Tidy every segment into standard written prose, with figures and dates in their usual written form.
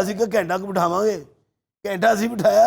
ਅਸੀਂ ਕਿ ਘੰਟਾ ਕੁ ਬਿਠਾਵਾਂਗੇ, ਘੰਟਾ ਅਸੀਂ ਬਿਠਾਇਆ,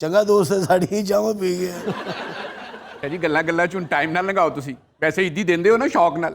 ਚੰਗਾ ਦੋਸਤ ਹੈ ਸਾਡੀ, ਚਾਹਾਂ ਪੀ ਗਿਆ। ਜੀ ਗੱਲਾਂ ਗੱਲਾਂ ਚ ਹੁਣ ਟਾਈਮ ਨਾ ਲਗਾਓ ਤੁਸੀਂ, ਵੈਸੇ ਈਦੀ ਦਿੰਦੇ ਹੋ ਨਾ ਸ਼ੌਕ ਨਾਲ।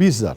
20,000।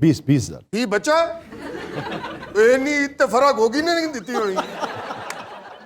20,000। ਕੀ ਬੱਚਾ ਇੰਨੀ ਈਦ ਤੇ ਫਰਕ ਹੋਗੀ ਨੇ ਨਹੀਂ ਦਿੱਤੀ ਹੋਣੀ।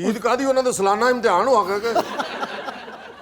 ਈਦ ਕਾਦੀ ਉਹਨਾਂ ਦਾ ਸਾਲਾਨਾ ਇਮਤਿਹਾਨ ਹੋਗਾ ਕਿ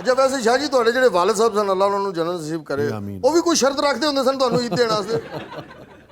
ਅੱਛਾ ਵੈਸੇ ਸ਼ਾਹ ਜੀ ਤੁਹਾਡੇ ਜਿਹੜੇ ਵਾਲਿਦ ਸਾਹਿਬ ਸਨ, ਅੱਲਾਹ ਉਹਨਾਂ ਨੂੰ ਜੰਨਤ ਨਸੀਬ ਕਰੇ, ਆਮੀਨ। ਉਹ ਵੀ ਕੋਈ ਸ਼ਰਤ ਰੱਖਦੇ ਹੁੰਦੇ ਸਨ ਤੁਹਾਨੂੰ ਈਦ ਦੇਣ ਵਾਸਤੇ?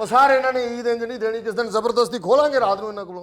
ਉਹ ਸਾਰੇ ਇਹਨਾਂ ਨੇ ਈਦ ਇੰਜ ਨਹੀਂ ਦੇਣੀ, ਕਿਸ ਦਿਨ ਜ਼ਬਰਦਸਤੀ ਖੋਲਾਂਗੇ ਰਾਤ ਨੂੰ ਇਹਨਾਂ ਕੋਲੋਂ।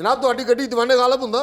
ਜਨਾਬ ਤੁਹਾਡੀ ਗੱਡੀ ਦੀਵਾਨੇ ਗਾਲਬ ਹੁੰਦਾ?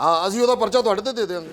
ਹਾਂ ਅਸੀਂ ਉਹਦਾ ਪਰਚਾ ਤੁਹਾਡੇ ਤੇ ਦੇ ਦੇਵਾਂਗੇ।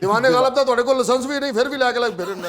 ਦੀਵਾਨੇ ਗਾਲਬ ਦਾ ਤੁਹਾਡੇ ਕੋਲ ਲਾਇਸੈਂਸ ਵੀ ਨਹੀਂ, ਫਿਰ ਵੀ ਲੈ ਕੇ ਲੱਗ ਫਿਰਨਾ।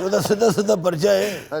ਉਹਦਾ ਸਿੱਧਾ ਸਿੱਧਾ ਪਰਚਾ ਹੈ।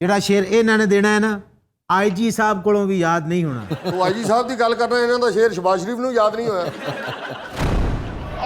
ਜਿਹੜਾ ਸ਼ੇਰ ਇਹਨਾਂ ਨੇ ਦੇਣਾ ਹੈ ਨਾ, IG ਸਾਹਿਬ ਕੋਲੋਂ ਵੀ ਯਾਦ ਨਹੀਂ ਹੋਣਾ। ਉਹ ਆਈਜੀ ਸਾਹਿਬ ਦੀ ਗੱਲ ਕਰਨਾ, ਇਹਨਾਂ ਦਾ ਸ਼ੇਰ ਸ਼ਬਾਜ਼ ਸ਼ਰੀਫ ਨੂੰ ਯਾਦ ਨਹੀਂ ਹੋਇਆ।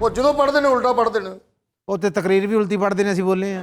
ਉਹ ਜਦੋਂ ਪੜ੍ਹਦੇ ਨੇ ਉਲਟਾ ਪੜ੍ਹਦੇ ਨੇ। ਉਹ ਤੇ ਤਕਰੀਰ ਵੀ ਉਲਟੀ ਪੜ੍ਹਦੇ ਨੇ, ਅਸੀਂ ਬੋਲੇ ਆ।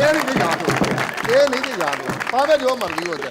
ਇਹ ਨਹੀਂ ਯਾਦ ਹੋ, ਇਹ ਨਹੀਂ ਯਾਦ ਹੋ, ਭਾਵੇਂ ਜੋ ਮਰਜ਼ੀ ਹੋ ਜਾਏ।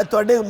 ਤੁਹਾਡੇ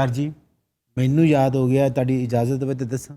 ਸਰ ਜੀ ਮੈਨੂੰ ਯਾਦ ਹੋ ਗਿਆ, ਤੁਹਾਡੀ ਇਜਾਜ਼ਤ ਹੋਵੇ ਤੇ ਦੱਸਾਂ।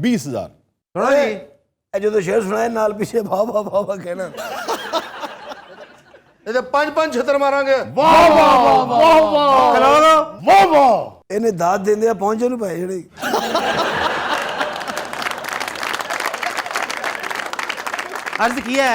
20,000। ਸੁਣੋ ਜੀ ਇਹ ਜਦੋਂ ਸ਼ੇਰ ਸੁਣਾਏ ਨਾਲ ਪਿੱਛੇ ਵਾਹ ਵਾਹ ਵਾਹ ਵਾਹ ਕਹਿਣਾ ਇਹਦੇ ਪੰਜ ਪੰਜ ਛਿੱਤਰ ਮਾਰਾਂਗੇ। ਇਹਨੇ ਦਾਤ ਦਿੰਦੇ ਆ ਪਹੁੰਚੇ ਨੂੰ ਪਏ ਜਿਹੜੇ ਅਰਜ਼ ਕੀ ਹੈ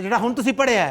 ਜਿਹੜਾ ਹੁਣ ਤੁਸੀਂ ਪੜਿਆ ਹੈ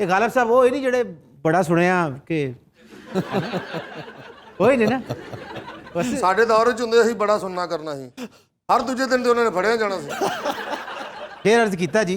ਇਹ ਗਾਲਬ ਸਾਹਿਬ ਉਹ ਹੀ ਨਹੀਂ ਜਿਹੜੇ ਬੜਾ ਸੁਣਿਆ ਕਿ ਉਹ ਹੀ ਨੇ ਨਾ ਬਸ ਸਾਡੇ ਦੌਰ ਵਿੱਚ ਹੁੰਦੇ ਅਸੀਂ ਬੜਾ ਸੁਣਨਾ ਕਰਨਾ ਸੀ, ਹਰ ਦੂਜੇ ਦਿਨ ਤੇ ਉਹਨਾਂ ਨੇ ਫੜਿਆ ਜਾਣਾ ਸੀ। ਸ਼ੇਰ ਅਰਜ਼ ਕੀਤਾ ਜੀ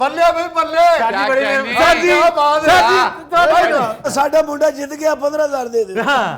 ਬੱਲੇ ਬਈ ਬੱਲੇ। ਸਾਡਾ ਮੁੰਡਾ ਜਿੱਤ ਗਿਆ 15,000 ਦੇ ਦੇ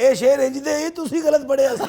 ਇਹ ਸ਼ੇਰ ਇੰਜਦੇ ਹੀ ਤੁਸੀਂ ਗਲਤ ਪੜਿਆ ਸੀ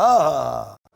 ਆਹਾ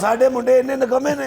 ਸਾਡੇ ਮੁੰਡੇ ਇੰਨੇ ਨਕਮੇ ਨੇ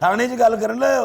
ਥਾਣੇ 'ਚ ਗੱਲ ਕਰਨ ਲਿਓ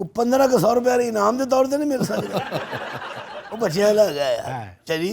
ਉਹ 1500 ਰੁਪਏ ਇਨਾਮ ਦੇ ਤੌਰ ਤੇ ਨਹੀਂ ਮਿਲ ਸਕਦਾ ਉਹ ਬੱਚਿਆਂ ਦਾ ਹੈਗਾ ਯਾਰ ਚਲੀ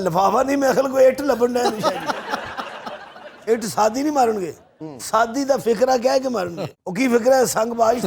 ਲਫਾਫਾ ਨਹੀਂ ਮੈਂ ਅਸਲ ਕੋਈ ਇੱਟ ਲੱਭਣ ਦਾ ਨਿਸ਼ਾਨੀ ਇੱਟ ਸਾਦੀ ਨਹੀਂ ਮਾਰਨਗੇ ਸਾਦੀ ਦਾ ਫਿਕਰਾ ਕਹਿ ਕੇ ਮਾਰਨਗੇ ਉਹ ਕੀ ਫਿਕਰਾ ਹੈ ਸੰਗਬਾਜ਼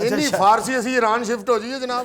ਇੰਨੀ ਫਾਰਸੀ ਅਸੀਂ ਈਰਾਨ ਸ਼ਿਫਟ ਹੋ ਜਾਈਏ ਜਨਾਬ।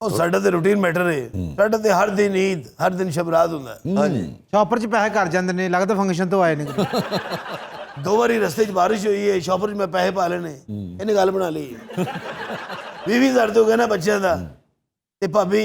ਉਹ ਸਾਡਾ ਤੇ ਰੂਟੀਨ ਮੈਟਰ ਹੈ ਸਾਡਾ ਤੇ ਹਰ ਦਿਨ ਈਦ ਹਰ ਦਿਨ ਸ਼ਬਰਾਤ ਹੁੰਦਾ ਹਾਂਜੀ ਸ਼ਾਪਰ 'ਚ ਪੈਸੇ ਘਰ ਜਾਂਦੇ ਨੇ ਲੱਗਦਾ ਫੰਕਸ਼ਨ ਤੋਂ ਆਏ ਨੇ ਦੋ ਵਾਰੀ ਰਸਤੇ 'ਚ ਬਾਰਿਸ਼ ਹੋਈ ਹੈ ਸ਼ਾਪਰ 'ਚ ਮੈਂ ਪੈਸੇ ਪਾ ਲੈਣੇ ਇਹਨੇ ਗੱਲ ਬਣਾ ਲਈ 20,000 ਤੋਂ ਗਏ ਨਾ ਬੱਚਿਆਂ ਦਾ ਤੇ ਭਾਬੀ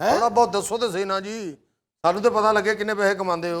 ਥੋੜਾ ਬਹੁਤ ਦੱਸੋ ਤੇ ਸਹੀ ਨਾ ਜੀ, ਸਾਨੂੰ ਤੇ ਪਤਾ ਲੱਗੇ ਕਿੰਨੇ ਪੈਸੇ ਕਮਾਉਂਦੇ ਹੋ।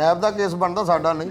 ਨੈਬ ਦਾ ਕੇਸ ਬਣਦਾ, ਸਾਡਾ ਨਹੀਂ।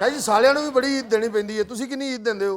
ਹੈ ਜੀ, ਸਾਲਿਆਂ ਨੂੰ ਵੀ ਬੜੀ ਈਦ ਦੇਣੀ ਪੈਂਦੀ ਹੈ। ਤੁਸੀਂ ਕਿੰਨੀ ਈਦ ਦਿੰਦੇ ਹੋ?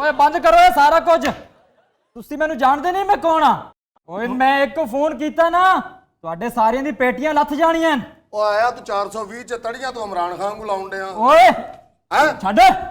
ਓਏ ਬੰਦ ਕਰੋ ਇਹ ਸਾਰਾ ਕੁਝ। ਤੁਸੀਂ ਮੈਨੂੰ ਜਾਣਦੇ ਨਹੀਂ ਮੈਂ ਕੌਣ ਆ। ਓਏ ਮੈਂ ਇੱਕ ਫੋਨ ਕੀਤਾ ਨਾ ਤੁਹਾਡੇ ਸਾਰਿਆਂ ਦੀ ਪੇਟੀਆਂ ਲੱਥ ਜਾਣੀਆਂ। ਉਹ ਆਇਆ ਤੂੰ 420 ਚ ਤੜੀਆਂ ਤੋਂ ਇਮਰਾਨ ਖਾਨ ਨੂੰ ਲਾਉਣ ਡਿਆ ਓਏ ਹੈ। ਛੱਡ।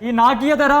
ਇਹ ਨਾਂ ਕੀ ਹੈ ਤੇਰਾ?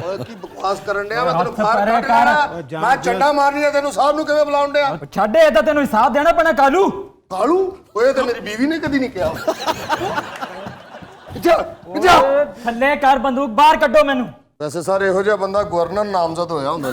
ਓਏ ਕੀ ਬਕਵਾਸ ਕਰਨ ਡਿਆ? ਮੈਂ ਤੈਨੂੰ ਹੱਥ ਫਾਰ ਪਰੇ ਕੱਢ ਕਰ। ਲੈਣਾ। ਮੈਂ ਚੱਡਾ ਮਾਰਨੀ ਆ ਤੈਨੂੰ, ਸਾਹਿਬ ਨੂੰ ਕਿਵੇਂ ਬੁਲਾਉਣ ਡਿਆ? ਛੱਡ ਇਹ ਤਾਂ ਤੈਨੂੰ ਹਿਸਾਬ ਦੇਣਾ ਪੈਣਾ ਕਾਲੂ। ਕਾਲੂ ਓਏ ਤੇ ਮੇਰੀ ਬੀਵੀ ਨੇ ਕਦੀ ਨਹੀਂ ਕਿਹਾ। ਜਾ ਜਾ। ਓਏ ਥੱਲੇ ਕਰ ਬੰਦੂਕ ਬਾਹਰ ਕੱਢੋ ਮੈਨੂੰ। ਵੈਸੇ ਸਾਰੇ ਇਹੋ ਜਿਹਾ ਬੰਦਾ ਗਵਰਨਰ ਨਾਮਜ਼ਦ ਹੋਇਆ ਹੁੰਦਾ।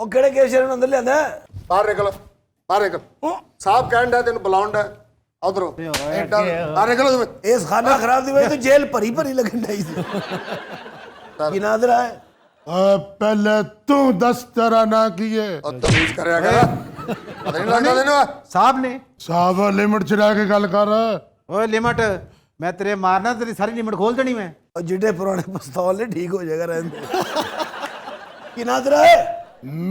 ਉਹ ਕਿਹੜੇ ਕੇਸ ਸ਼ੇਰ ਨੂੰ ਅੰਦਰ ਲਿਆਂਦਾ ਹੈ? ਬਾਹਰ ਨਿਕਲ, ਬਾਹਰ ਨਿਕਲ। ਸਾਹਿਬ ਕਹਿਣ ਦਾ ਤੈਨੂੰ ਬੁਲਾਉਂਦਾ ਉਧਰੋਂ ਬਾਹਰ ਨਿਕਲੋ ਤੁਸੀਂ। ਇਸ ਖਾਨਾ ਖਰਾਬ ਦੀ ਵਜ੍ਹਾ ਤੋਂ ਜੇਲ੍ਹ ਭਰੀ ਭਰੀ ਲੱਗਣ ਡਈ ਸੀ। ਕੀ ਨਾਦਰ ਹੈ? ਪਹਿਲੇ ਤੂੰ ਦੱਸ ਤੇਰਾ ਨਾਂ ਕੀ ਹੈ? ਉਹ ਤਮੀਜ਼ ਕਰਿਆ ਕਰ, ਪਤਾ ਨਹੀਂ ਲੱਗਦਾ ਤੈਨੂੰ? ਸਾਹਿਬ ਨੇ ਸਾਹਿਬ ਲਿਮਟ ਚ ਰਹਿ ਕੇ ਗੱਲ ਕਰ। ਓਏ ਲਿਮਟ, ਮੈਂ ਤੇਰੇ ਮਾਰਨਾ, ਤੇਰੀ ਸਾਰੀ ਲਿਮਟ ਖੋਲ ਦੇਣੀ ਮੈਂ। ਉਹ ਜਿਹੜੇ ਪੁਰਾਣੇ ਪਿਸਤੌਲ ਨੇ ਠੀਕ ਹੋ ਜਾਏਗਾ ਰਹਿੰਦੇ। ਕੀ ਨਾਦਰ ਹੈ?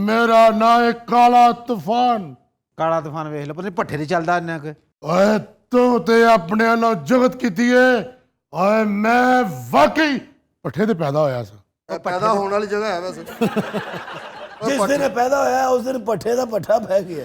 ਮੇਰਾ ਨਾਂ ਹੈ ਕਾਲਾ ਤੂਫਾਨ। ਕਾਲਾ ਤੂਫਾਨ ਵੇਖ ਲਓ, ਪਤਾ ਨਹੀਂ ਭੱਠੇ ਤੇ ਚੱਲਦਾ ਇੰਨਾ ਕੁ। ਓਏ ਤੂੰ ਤੇ ਆਪਣੇ ਨਾਲ ਜਗਤ ਕੀਤੀ ਏ। ਓਏ ਮੈਂ ਵਾਕਈ ਪੱਠੇ ਤੇ ਪੈਦਾ ਹੋਇਆ ਸੀ। ਇਹ ਪੈਦਾ ਹੋਣ ਵਾਲੀ ਜਗ੍ਹਾ ਹੈ ਵੈਸੇ। ਜਿਸ ਦਿਨ ਪੈਦਾ ਹੋਇਆ ਉਸ ਦਿਨ ਪੱਠੇ ਦਾ ਪੱਠਾ ਪੈ ਗਿਆ।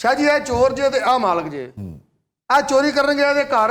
ਸ਼ਾਹ ਜੀ ਇਹ ਚੋਰ ਜੇ ਤੇ ਆ ਮਾਲਕ ਜੇ, ਆ ਚੋਰੀ ਕਰਨ ਗਿਆ ਇਹਦੇ ਘਰ,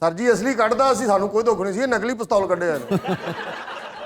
ਸਰ ਜੀ ਅਸਲੀ ਕੱਢਦਾ ਅਸੀਂ, ਸਾਨੂੰ ਕੋਈ ਦੁੱਖ ਨਹੀਂ ਸੀ, ਇਹ ਨਕਲੀ ਪਿਸਤੌਲ ਕੱਢਿਆ ਇਹਨੇ।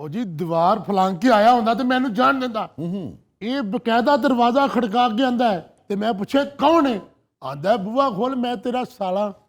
ਉਹ ਜੀ ਦੀਵਾਰ ਫਲਾਂਗ ਕੇ ਆਇਆ ਹੁੰਦਾ ਤੇ ਮੈਨੂੰ ਜਾਣ ਦਿੰਦਾ। ਇਹ ਬਕਾਇਦਾ ਦਰਵਾਜ਼ਾ ਖੜਕਾ ਕੇ ਆਂਦਾ ਹੈ ਤੇ ਮੈਂ ਪੁੱਛੇ ਕੌਣ ਹੈ? ਆਂਦਾ ਬੂਆ ਖੋਲ, ਮੈਂ ਤੇਰਾ ਸਾਲਾ।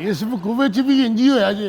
ਇਸ ਵਕੂਵੇ ਚ ਵੀ ਇੰਜ ਹੀ ਹੋਇਆ ਜੇ।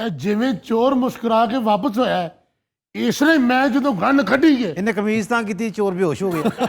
ਇਹ ਜਿਵੇਂ ਚੋਰ ਮੁਸਕਰਾ ਕੇ ਵਾਪਸ ਹੋਇਆ ਹੈ, ਇਸ ਲਈ ਮੈਂ ਜਦੋਂ ਗਨ ਕੱਢੀ ਹੈ ਇਹਨੇ ਕਮੀਜ਼ ਤਾਂ ਕੀਤੀ, ਚੋਰ ਬੇਹੋਸ਼ ਹੋ ਗਿਆ।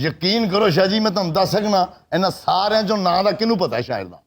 ਯਕੀਨ ਕਰੋ ਸ਼ਾਹ ਜੀ, ਮੈਂ ਤੁਹਾਨੂੰ ਦੱਸ ਸਕਣਾ ਇਹਨਾਂ ਸਾਰਿਆਂ ਚੋਂ ਨਾਂ ਦਾ ਕਿਹਨੂੰ ਪਤਾ ਹੈ ਸ਼ਾਇਰ ਦਾ?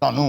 ਤੁਹਾਨੂੰ।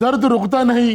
ਦਰਦ ਰੁਕਤਾ ਨਹੀਂ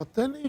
ਪਤਾ ਨਹੀਂ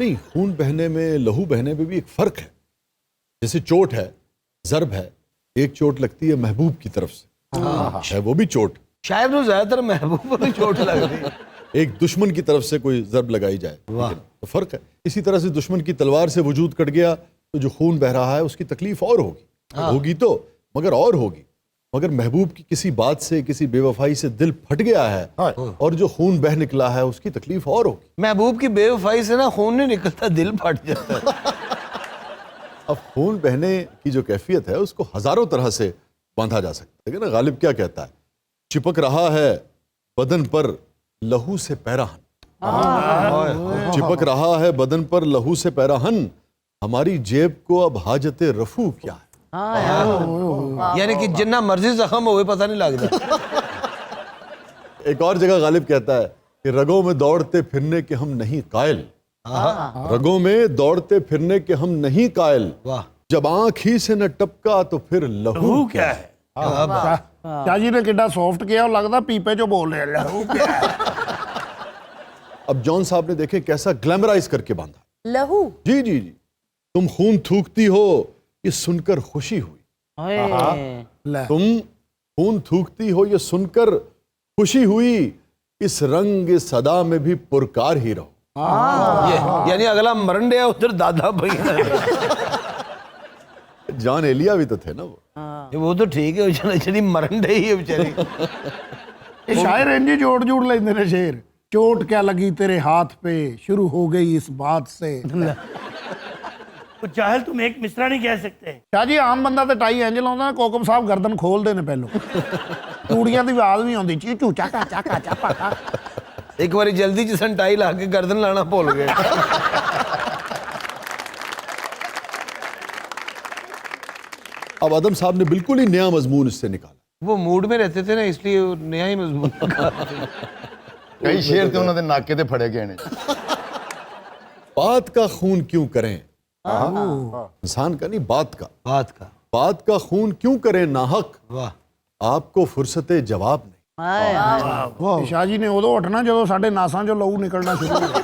نہیں، خون بہنے میں، لہو بہنے میں بھی ایک فرق ہے. جیسے چوٹ ہے، ضرب ہے، ایک چوٹ لگتی ہے محبوب کی طرف سے، ہے وہ بھی چوٹ. شاید وہ زیادہ تر محبوب کو چوٹ لگ رہی ہے. ایک دشمن کی طرف سے کوئی ضرب لگائی جائے تو فرق ہے. اسی طرح سے دشمن کی تلوار سے وجود کٹ گیا تو جو خون بہ رہا ہے اس کی تکلیف اور ہوگی تو مگر اور ہوگی. مگر محبوب کی کسی بات سے، کسی بے وفائی سے دل پھٹ گیا ہے اور جو خون بہ نکلا ہے اس کی تکلیف اور ہوگی. محبوب کی بے وفائی سے نا خون نہیں نکلتا، دل پھٹ جاتا ہے. اب خون بہنے کی جو کیفیت ہے اس کو ہزاروں طرح سے باندھا جا سکتا ہے. لیکن غالب کیا کہتا ہے؟ چپک رہا ہے بدن پر لہو سے پیراہن. چپک رہا ہے بدن پر لہو سے پیراہن، ہماری جیب کو اب حاجت رفو کیا ہے. یعنی کہ جنہ مرضی زخم ہوئے پتہ نہیں لگتا. ایک اور جگہ غالب کہتا ہے کہ رگوں میں دوڑتے پھرنے کے ہم نہیں قائل. رگوں میں دوڑتے پھرنے کے ہم نہیں قائل، جب آنکھ ہی سے نہ ٹپکا تو پھر لہو کیا ہے. شاہ جی نے کڈا سافٹ کیا، لگتا پیپے جو بول رہے ہیں. اب جان صاحب نے دیکھیں کیسا گلیمرائز کر کے باندھا. لہو. جی جی جی، تم خون تھوکتی ہو یہ سن کر خوشی ہوئی. تم خون تھوکتی ہو یہ سن کر خوشی ہوئی، اس رنگ صدا میں بھی پرکار ہی رہو. یعنی اگلا مرنڈے ادھر دادا بھائی. جان ایلیا بھی تو تھے نا وہ تو ٹھیک ہے، چلی مرنڈے ہی ہے بیچاری. یہ شاعر انجی جوڑ لیندے نے شعر. چوٹ کیا لگی تیرے ہاتھ پہ، شروع ہو گئی اس بات سے. تو جاہل تم ایک مصرع نہیں کہہ سکتے. شاہ جی عام بندہ تے ٹائی انج لاਉਂدا، کوکب صاحب گردن کھول دے نے پہلو. چوڑیاں دی آواز بھی آندی چیچو چاکا چاکا چاپا. ایک باری جلدی جسن ٹائی لا کے گردن لانا بھول گئے. اب آدم صاحب نے بالکل ہی نیا مضمون اس سے نکالا. وہ موڈ میں رہتے تھے نا، اس لیے نیا ہی مضمون. کئی شیر تے انہوں نے ناکے تے پھڑے گئے نے. بات کا خون کیوں کریں، انسان کا نہیں، بات کا خون کیوں کریں ناحق، آپ کو فرصت جواب نہیں. شاہ جی نے ادو اٹھنا جدو ساڈے ناساں جو لہو نکلنا شروع ہو.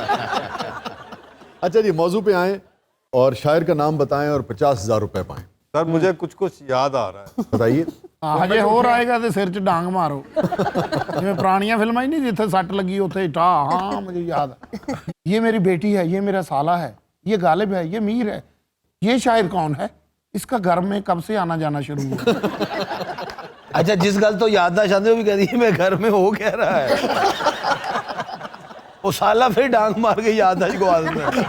اچھا جی، موضوع پہ آئیں اور شاعر کا نام بتائیں اور 50,000 روپے پائیں. سر مجھے کچھ یاد آ رہا ہے. بتائیے. ہجے ہور آئے گا تو سر چ ڈانگ مارو. جی پرانیاں فلمیں نہیں جتھے سٹ لگی اتنے ٹا. ہاں مجھے یاد ہے. یہ میری بیٹی ہے، یہ میرا سالہ ہے، یہ غالب ہے، یہ میر ہے. یہ شاعر کون ہے؟ اس کا گھر میں کب سے آنا جانا شروع ہوا. اچھا جس گل تو یاد آ جاندے وہ بھی کہہ دی میں گھر میں ہو کہہ رہا ہے. وہ سالہ پھر ڈانگ مار کے یاد آج کو آدم ہے.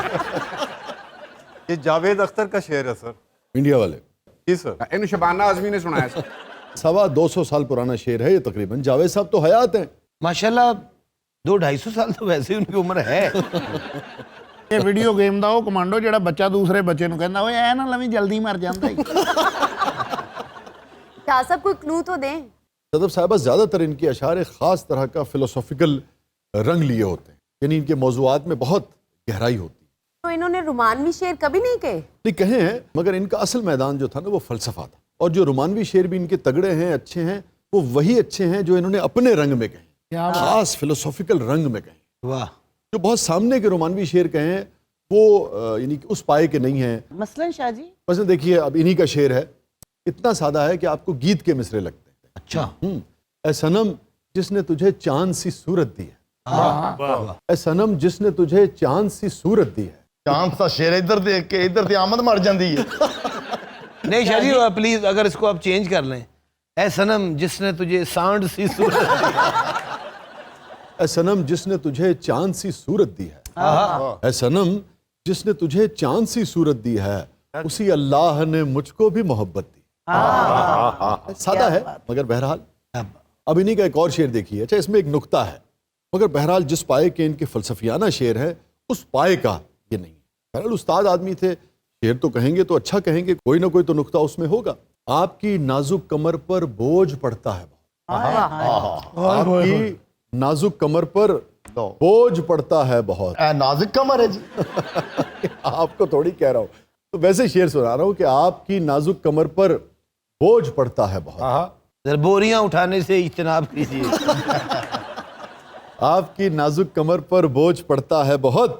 یہ جاوید اختر کا شعر ہے سر. انڈیا والے. جی سر. انہوں شبانہ اعظمی نے سنایا سر. 250 سال پرانا شعر ہے یہ تقریباً. جاوید صاحب تو حیات ہیں ماشاءاللہ. 200-250 سال تو ویسے ہی ان کی عمر ہے. یہ ویڈیو گیم دا وہ کمانڈو جڑا بچہ دوسرے بچے نو کہندا اوے اے نہ لویں جلدی مر جاندا ہی. شاہ صاحب کوئی کلو تو دیں. صدف صاحبہ زیادہ تر ان کے اشعار ایک خاص طرح کا فلسفیکل رنگ لیے ہوتے ہیں، یعنی ان کے موضوعات میں بہت گہرائی ہوتی ہے. تو انہوں نے رومانوی شعر کبھی نہیں کہے؟ نہیں کہے ہیں، مگر ان کا اصل میدان جو تھا نا وہ فلسفہ تھا. اور جو رومانوی شعر بھی ان کے تگڑے ہیں، اچھے ہیں، وہ وہی اچھے ہیں جو انہوں نے اپنے رنگ میں کہیں، خاص فلسفیکل رنگ میں کہیں. واہ. جو بہت سامنے کے رومانوی شعر کہیں وہ یعنی کہ اس پائے کے نہیں ہیں. مثلاً شاہ جی مثلا دیکھیے اب انہی کا شعر ہے، اتنا سادہ ہے کہ آپ کو گیت کے مصرے لگتے ہیں. اچھا. اے صنم جس نے تجھے چاند سی صورت دی ہے، اے صنم جس نے تجھے چاند سی صورت دی ہے. چاند سا شیر ادھر دیکھ کے ادھر دی آمد مر جاندی ہے. نہیں شاہ جی پلیز اگر اس کو آپ چینج کر لیں. اے صنم جس نے تجھے سانڈ سی صورت دی ہے. اے صنم جس نے تجھے چاند سی صورت دی ہے، اے صنم جس نے تجھے چاند سی صورت دی ہے، اسی اللہ نے مجھ کو بھی محبت دی. سادہ ہے مگر بہرحال. اب انہی کا ایک اور شعر دیکھیے. اچھا اس میں ایک نکتہ ہے، مگر بہرحال جس پائے کے ان کے فلسفیانہ شعر ہے اس پائے کا یہ نہیں. بہرحال استاد آدمی تھے، شعر تو کہیں گے تو اچھا کہیں گے، کوئی نہ کوئی تو نکتہ اس میں ہوگا. آپ کی نازک کمر پر بوجھ پڑتا ہے بہت. آپ کی نازک کمر پر بوجھ پڑتا ہے بہت. اے نازک کمر ہے جی. آپ کو تھوڑی کہہ رہا ہوں، تو ویسے شعر سنا رہا ہوں کہ آپ کی نازک کمر پر بوجھ پڑتا ہے بہت. بوریاں اٹھانے سے اجتناب کیجیے. آپ کی نازک کمر پر بوجھ پڑتا ہے بہت،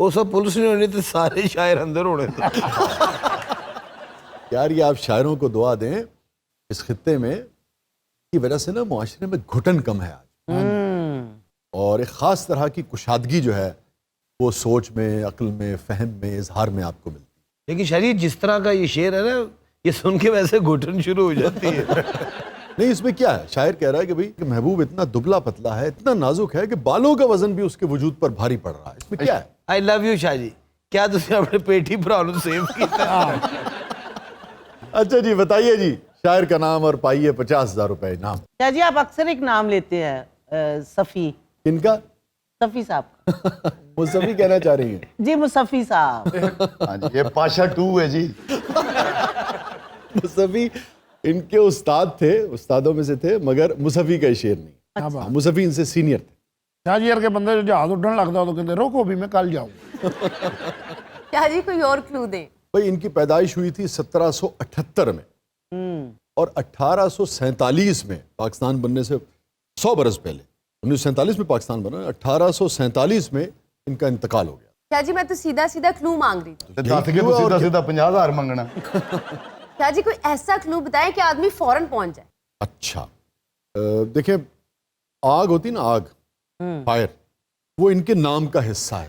وہ سب پولیس نہیں ہونی تو سارے شاعر اندر ہونے تھے. یار یہ آپ شاعروں کو دعا دیں اس خطے میں کی وجہ سے نا معاشرے میں گھٹن کم ہے آج، اور ایک خاص طرح کی کشادگی جو ہے وہ سوچ میں، عقل میں، فہم میں، اظہار میں آپ کو ملتی ہے. لیکن شاعری جس طرح کا یہ شعر ہے نا، یہ سن کے ویسے گھٹن شروع ہو جاتی ہے. نہیں اس میں کیا ہے، شاعر کہہ رہا ہے کہ بھئی کہ محبوب اتنا دبلا پتلا ہے، اتنا نازک ہے کہ بالوں کا وزن بھی اس کے وجود پر بھاری پڑ رہا ہے. اس میں کیا ہے؟ آئی لو یو شاہ جی. کیا تسی اپنے پیٹھی بھرا نوں سیو کیتا؟ اچھا جی بتائیے جی شاعر کا نام اور پائیے 50,000 روپے انعام. شاہ جی آپ اکثر ایک نام لیتے ہیں صفی. کن کا؟ صفی صاحب کا. مصطفی کہنا چاہ رہی ہیں؟ جی مصفی صاحب. ہاں جی یہ پاشا 2 ہے جی. مصطفی ان کے استاد تھے، استادوں میں سے تھے، مگر مصطفی کا شعر نہیں. مصطفی ان سے سینئر تھے. شاہ جی یار کے بندے جو جہاز اڈن لگتا تو کہتے روکو بھی میں کل جاؤں. شاہ جی کوئی اور کلو دیں. بھئی ان کی پیدائش ہوئی تھی 1778 میں اور 1847 میں پاکستان بننے سے 100 برس پہلے، 1947 میں پاکستان بنا، 1847 میں ان کا انتقال ہو گیا. شاہ جی میں تو سیدھا سیدھا کلو مانگ رہی تھی. دس کے تو سیدھا سیدھا 50,000 منگنا. شاہ جی کوئی ایسا کلو بتائیں کہ آدمی فوراً پہنچ جائے. اچھا دیکھیں آگ ہوتی نا، آگ، فائر، وہ ان کے نام کا حصہ ہے.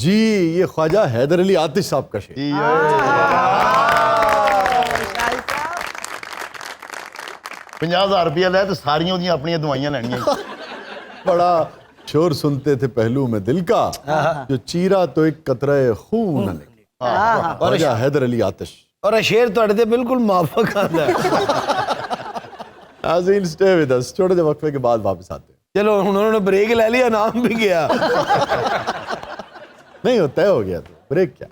جی یہ خواجہ حیدر علی آتش صاحب کا شعر. 50,000 روپیہ لے تو ساریاں اودیاں اپنی دوائیاں لینیاں. بڑا شور سنتے تھے پہلو میں دل کا، جو چیرا تو ایک قطرہ خون نہ نکلا. خواجہ حیدر علی آتش. اور شعر تواڈے تے بالکل موافق آندا ہے. ناظرین اسٹے ود اس، چھوٹے سے وقفے کے بعد واپس آتے ہیں. چلو انہوں نے بریک لے لیا، نام بھی گیا. نہیں ہو طے ہو گیا تو بریک کیا.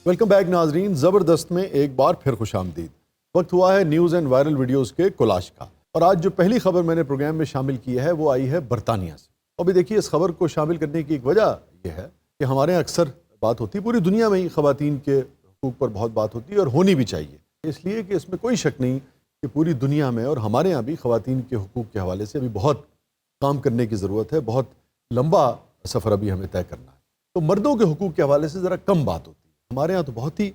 ویلکم بیک ناظرین، زبردست میں ایک بار پھر خوش آمدید. وقت ہوا ہے نیوز اینڈ وائرل ویڈیوز کے کولاش کا، اور آج جو پہلی خبر میں نے پروگرام میں شامل کی ہے وہ آئی ہے برطانیہ سے. ابھی دیکھیے اس خبر کو شامل کرنے کی ایک وجہ یہ ہے کہ ہمارے یہاں اکثر بات ہوتی ہے، پوری دنیا میں ہی خواتین کے حقوق پر بہت بات ہوتی ہے اور ہونی بھی چاہیے، اس لیے کہ اس میں کوئی شک نہیں کہ پوری دنیا میں اور ہمارے یہاں بھی خواتین کے حقوق کے حوالے سے ابھی بہت کام کرنے کی ضرورت ہے. بہت لمبا سفر ابھی ہمیں طے کرنا ہے. تو مردوں کے حقوق کے حوالے سے ذرا کم بات ہوتی ہے، ہمارے یہاں تو بہت ہی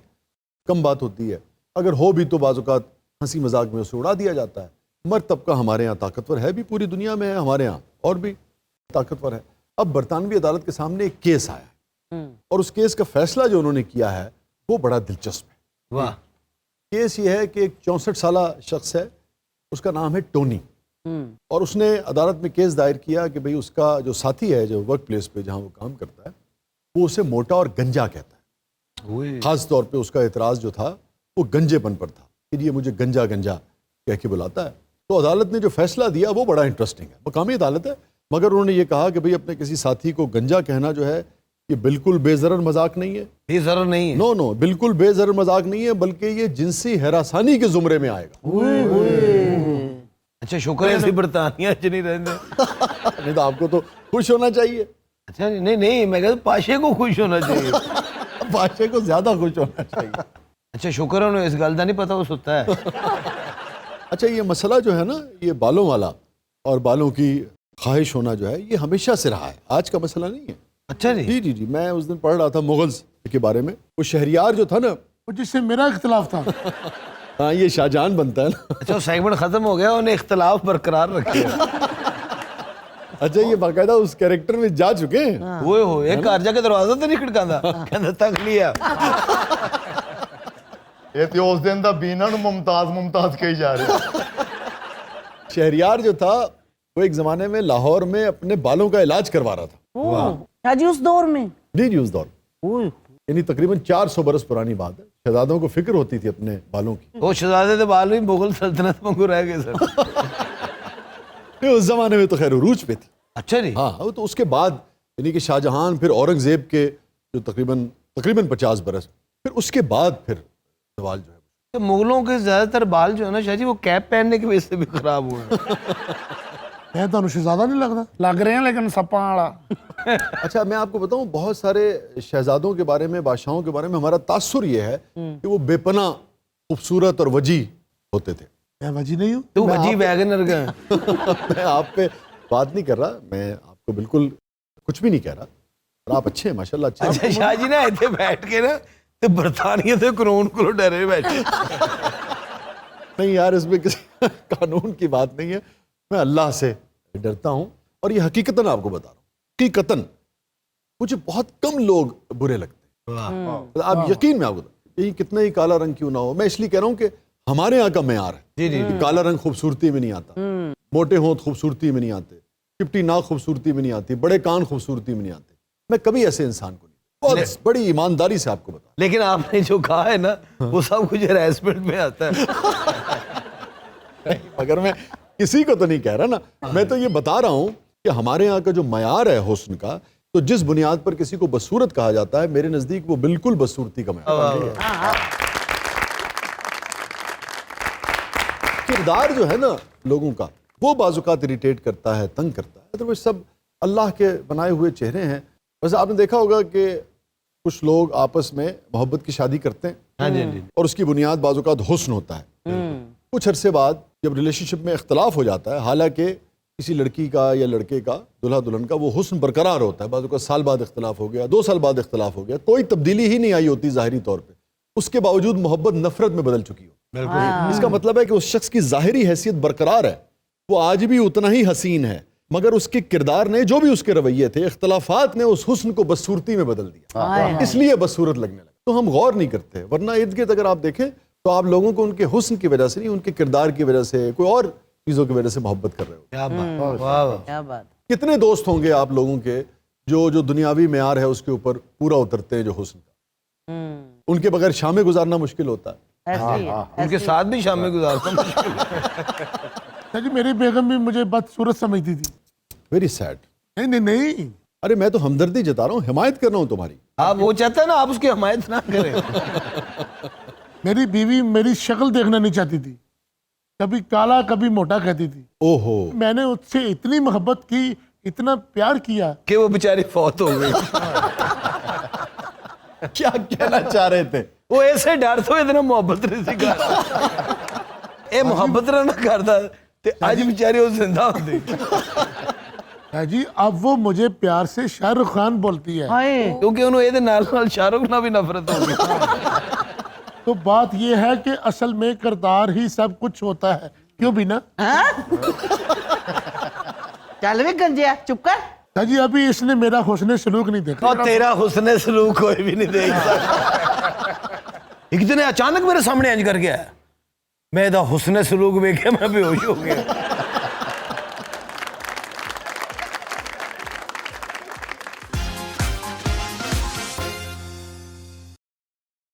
کم بات ہوتی ہے. اگر ہو بھی تو بعض اوقات ہنسی مذاق میں اسے اڑا دیا جاتا ہے. مرد طبقہ ہمارے یہاں طاقتور ہے بھی، پوری دنیا میں ہے، ہمارے یہاں اور بھی طاقتور ہے. اب برطانوی عدالت کے سامنے ایک کیس آیا اور اس کیس کا فیصلہ جو انہوں نے کیا ہے وہ بڑا دلچسپ ہے. واہ. کیس یہ ہے کہ ایک 64 سالہ شخص ہے، اس کا نام ہے ٹونی، اور اس نے عدالت میں کیس دائر کیا کہ بھئی اس کا جو ساتھی ہے، جو ورک پلیس پہ جہاں وہ کام کرتا ہے، وہ اسے موٹا اور گنجا کہتا ہے. خاص طور پہ اس کا اعتراض جو تھا وہ گنجے پن پر تھا کہ یہ مجھے گنجا گنجا کہہ کے بلاتا ہے. تو عدالت نے جو فیصلہ دیا وہ بڑا انٹرسٹنگ ہے. مقامی عدالت ہے، مگر انہوں نے یہ کہا کہ بھئی اپنے کسی ساتھی کو گنجا کہنا جو ہے یہ بالکل بے ضرر مذاق نہیں ہے. یہ ضرور نہیں ہے. نو بالکل بے ضرر مذاق نہیں ہے، بلکہ یہ جنسی ہراسانی کے زمرے میں آئے گا. اچھا شکر ہے اسی برطانیہ چ نہیں رہتے. نہیں تو آپ کو تو خوش ہونا چاہیے. اچھا نہیں میں کہتا پاشے کو خوش ہونا چاہیے. بادشاہ کو زیادہ خوش ہونا چاہیے. اچھا شکر ہے انہیں اس گل کا نہیں پتا وہ ستا ہے. اچھا یہ مسئلہ جو ہے نا، یہ بالوں والا اور بالوں کی خواہش ہونا جو ہے یہ ہمیشہ سے رہا ہے، آج کا مسئلہ نہیں ہے. اچھا جی جی میں اس دن پڑھ رہا تھا مغلز کے بارے میں. وہ شہریار جو تھا نا، جس سے میرا اختلاف تھا، ہاں یہ شاہجہان بنتا ہے نا. اچھا سیگمنٹ ختم ہو گیا، انہیں اختلاف برقرار رکھے. اچھا یہ باقاعدہ اس کیریکٹر میں جا چکے ہیں. وہ ایک گھر جا کے دروازہ تو نہیں کھڑکاندا، کہندا تک لیا. یہ تو اس دن دا بینا نو ممتاز کہی جا رہے. شہریار جو تھا وہ ایک زمانے میں لاہور میں اپنے بالوں کا علاج کروا رہا تھا. شاہ جی اس دور میں؟ جی اس دور یعنی تقریباً 400 برس پرانی بات ہے. شہزادوں کو فکر ہوتی تھی اپنے بالوں کی. وہ شہزادے دے بال بھی مغل سلطنت میں رہ گئے سر. اس زمانے میں تو خیر عروج پہ تھی. اچھا جی. ہاں تو اس کے بعد یعنی کہ شاہجہان، پھر اورنگزیب کے جو تقریباً 50 برس، پھر اس کے بعد پھر سوال جو ہے مغلوں کے زیادہ تر بال جو ہے نا شاہ جی وہ کیپ پہننے کی وجہ سے بھی خراب ہوئے ہیں. یہ تو شہزادہ نہیں لگتا. لگ رہے ہیں لیکن سپاں والا. اچھا میں آپ کو بتاؤں بہت سارے شہزادوں کے بارے میں بادشاہوں کے بارے میں ہمارا تاثر یہ ہے کہ وہ بے پناہ خوبصورت اور وجیح ہوتے تھے. میں وجی نہیں ہوں. تو وجی ویگنر کا میں آپ پہ بات نہیں کر رہا, میں آپ کو بالکل کچھ بھی نہیں کہہ رہا, اور آپ اچھے ہیں ماشاءاللہ اچھے اچھا شاہ جی نا ایتھے بیٹھ کے نا تے برطانیہ تے قانون کو ڈرے بیٹھے. نہیں یار اس میں کسی قانون کی بات نہیں ہے, میں اللہ سے ڈرتا ہوں, اور یہ حقیقتاً آپ کو بتا رہا ہوں, حقیقتاً مجھے بہت کم لوگ برے لگتے ہیں. آپ یقین میں آپ کو یہی کتنا ہی کالا رنگ کیوں نہ ہو, میں اس لیے کہہ رہا ہوں کہ ہمارے یہاں کا معیار ہے کہ کالا رنگ خوبصورتی میں نہیں آتا, موٹے ہونٹ خوبصورتی میں نہیں آتے, چپٹی ناک خوبصورتی میں نہیں آتی, بڑے کان خوبصورتی میں نہیں آتے. میں کبھی ایسے انسان کو نہیں, بہت بڑی ایمانداری سے آپ کو بتا. لیکن آپ نے جو کہا ہے نا وہ سب کچھ ہراسمنٹ میں آتا ہے. اگر میں کسی کو تو نہیں کہہ رہا نا, میں تو یہ بتا رہا ہوں کہ ہمارے یہاں کا جو معیار ہے حسن کا, تو جس بنیاد پر کسی کو بدصورت کہا جاتا ہے, میرے نزدیک وہ بالکل بدصورتی کا معیار ہے. کردار جو ہے نا لوگوں کا وہ بعض اوقات اریٹیٹ کرتا ہے, تنگ کرتا ہے, تو وہ سب اللہ کے بنائے ہوئے چہرے ہیں. ویسے آپ نے دیکھا ہوگا کہ کچھ لوگ آپس میں محبت کی شادی کرتے ہیں اور اس کی بنیاد بعض اوقات حسن ہوتا ہے. کچھ عرصے بعد جب ریلیشن شپ میں اختلاف ہو جاتا ہے, حالانکہ کسی لڑکی کا یا لڑکے کا دلہا دلہن کا وہ حسن برقرار ہوتا ہے, بعض اوقات سال بعد اختلاف ہو گیا, 2 سال بعد اختلاف ہو گیا, کوئی تبدیلی ہی نہیں آئی ہوتی ظاہری طور پہ, اس کے باوجود محبت نفرت میں بدل چکی ہو. اس کا مطلب ہے کہ اس شخص کی ظاہری حیثیت برقرار ہے, وہ آج بھی اتنا ہی حسین ہے, مگر اس کے کردار نے, جو بھی اس کے رویے تھے, اختلافات نے اس حسن کو بدصورتی میں بدل دیا, اس لیے بدصورت لگنے لگا. تو ہم غور نہیں کرتے, ورنہ ارد گرد اگر آپ دیکھیں تو آپ لوگوں کو ان کے حسن کی وجہ سے نہیں, ان کے کردار کی وجہ سے, کوئی اور چیزوں کی وجہ سے محبت کر رہے ہو. کیا بات. کتنے دوست ہوں گے آپ لوگوں کے جو دنیاوی معیار ہے اس کے اوپر پورا اترتے ہیں جو حسن کا, ان کے بغیر شامیں گزارنا مشکل ہوتا ہے. ان کے ساتھ بھی شام میں گزارتا ہوں. جی میری بیگم بھی مجھے بدصورت سمجھتی تھی. Very sad. نہیں ارے میں تو ہمدردی جتا رہا ہوں, حمایت کر رہا ہوں تمہاری. آپ وہ چاہتا ہے نا آپ اس کی حمایت نہ کریں. میری بیوی میری شکل دیکھنا نہیں چاہتی تھی, کبھی کالا کبھی موٹا کہتی تھی. اوہو. میں نے اس سے اتنی محبت کی, اتنا پیار کیا کہ وہ بیچاری فوت ہو گئی. کیا کہنا چاہ رہے تھے؟ وہ ایسے ڈر تو اتنا محبت نہیں سکھا, اے محبت نہ کرتا تے آج بیچاری وہ زندہ ہوتی. جی اب وہ مجھے پیار سے شاہ رخ خان بولتی ہے, کیونکہ انہوں یہ نال شاہ رخ نہ بھی نفرت ہو گئی. تو بات یہ ہے کہ اصل میں کردار ہی سب کچھ ہوتا ہے, کیوں بھی نا؟ چل بھی گنجیا چپ کر. جی ابھی اس نے میرا حسن سلوک نہیں دیکھا. اور تیرا حسن سلوک کوئی بھی نہیں دیکھ سکتا. ایک دن اچانک میرے سامنے انج کر گیا, میں دا حسن سلوک ویکھے میں بے ہوش ہو گیا.